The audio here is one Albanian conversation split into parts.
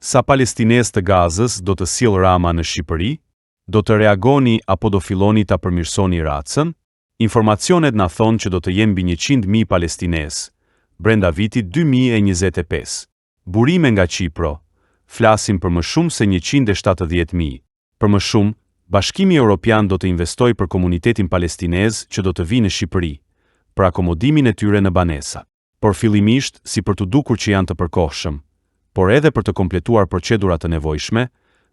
Sa palestinez të Gazës do të sjellë Rama në Shqipëri? Do të reagoni apo do filloni ta përmirësoni racën? Informacionet na thonë që do të jenë mbi 100.000 palestinez brenda vitit 2025. Burime nga Qipro. Flasim për më shumë se 170.000. Për më shumë, Bashkimi Evropian do të investojë për komunitetin palestinez që do të vinë në Shqipëri, për akomodimin e tyre në banesa. Por fillimisht, si për të dukur që janë të përkohshëm, por edhe për të kompletuar procedurat të nevojshme,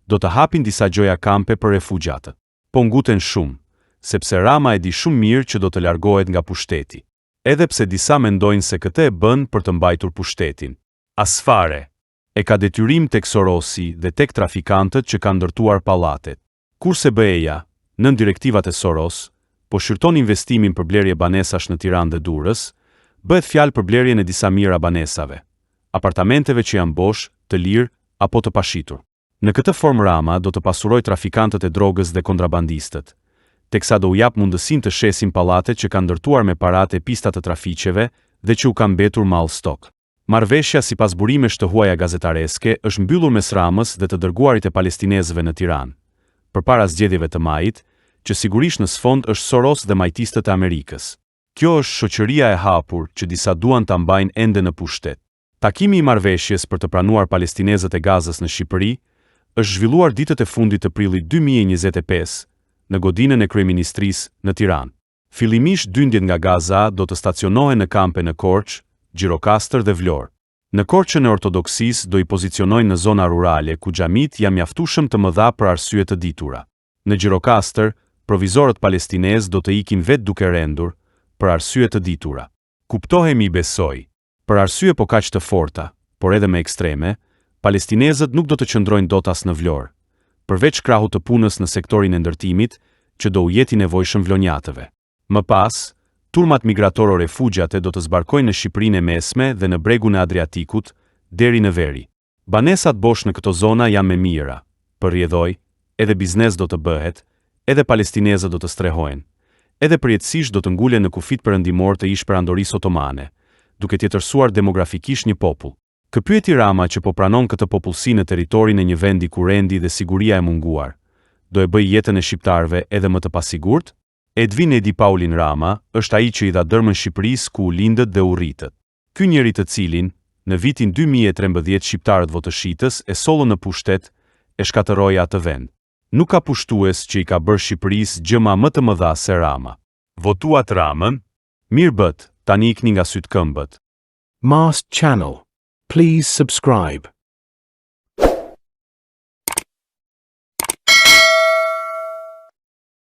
do të hapin disa gjoja kampe për refugjatët. Po nguten shumë, sepse Rama e di shumë mirë që do të largohet nga pushteti. Edhe pse disa mendojnë se këtë e bën për të mbajtur pushtetin. Asfare. E ka detyrim tek Sorosi dhe tek trafikantët që kanë ndërtuar pallatet. Kurse BE-ja, nën direktivat e Soros, po shqyrton investimin për blerje banesash në Tiranë dhe Durrës, bëhet fjalë për blerjen e disa mijëra banesave, apartamenteve që janë bosh, të lirë apo të pashitur. Në këtë formë Rama do të pasurojë trafikantët e drogës dhe kontrabandistët, teksa do u jap mundësinë të shesin pallatet që kanë ndërtuar me paratë e pistat të trafiqeve dhe që u kanë mbetur mall stok. Marrëveshja sipas burimesh të huaja gazetareske është mbyllur mes Ramës dhe të dërguarit e palestinezëve në Tiranë, përpara zgjedhjeve të majit, që sigurisht në sfond është Soros dhe majtistët e Amerikës. Kjo është shoqëria e hapur që disa duan ta mbajnë ende në pushtet. Takimi i marrëveshjes për të pranuar palestinezët e Gazës në Shqipëri është zhvilluar ditët e fundit të prillit 2025 në godinën e kryeministrisë në Tiranë. Fillimisht dyndjet nga Gaza do të stacionohen në kampe në Korçë, Gjirokastër dhe Vlorë. Në Korçën e Ortodoksisë do i pozicionojnë në zona rurale ku xhamit janë mjaftueshëm të mëdha për arsye të ditura. Në Gjirokastër, provizorët palestinez do të ikin vetë duke rendur për arsye të ditura. Kuptohemi, besoj. Për arsye po kaq të forta, por edhe më ekstreme, palestinezët nuk do të qëndrojnë dot as në Vlorë, përveç krahut të punës në sektorin e ndërtimit, që do u jeti nevojshëm vlonjatëve. Më pas, turmat migratorë refugjate do të zbarkojnë në Shqipërinë e Mesme dhe në bregun e Adriatikut, deri në veri. Banesat bosh në këto zona janë me mira, përrjedhoj, edhe biznes do të bëhet, edhe palestinezët do të strehohen, edhe përjetësisht do të ngulen në kufit perëndimor të ish-perandorisë otomane, duke tjetërsuar demografikisht një popull. Kë pyeti Rama që po pranon këtë popullsi në territorin e një vendi ku rendi dhe siguria e munguar, do e bëj jetën e shqiptarëve edhe më të pasigurt? Edvin Edi Paulin Rama është ai që i dha dërmën Shqipërisë ku u lindët dhe u rritët. Ky njeri të cilin, në vitin 2013 shqiptarët votëshitës e sollën në pushtet, e shkatërroi atë vend. Nuk ka pushtues që i ka bërë Shqipërisë gjëma më të mëdha se Rama. Votuat Ramën? Mirë bët, tani ikni nga sytë këmbët. Mast Channel. Please subscribe.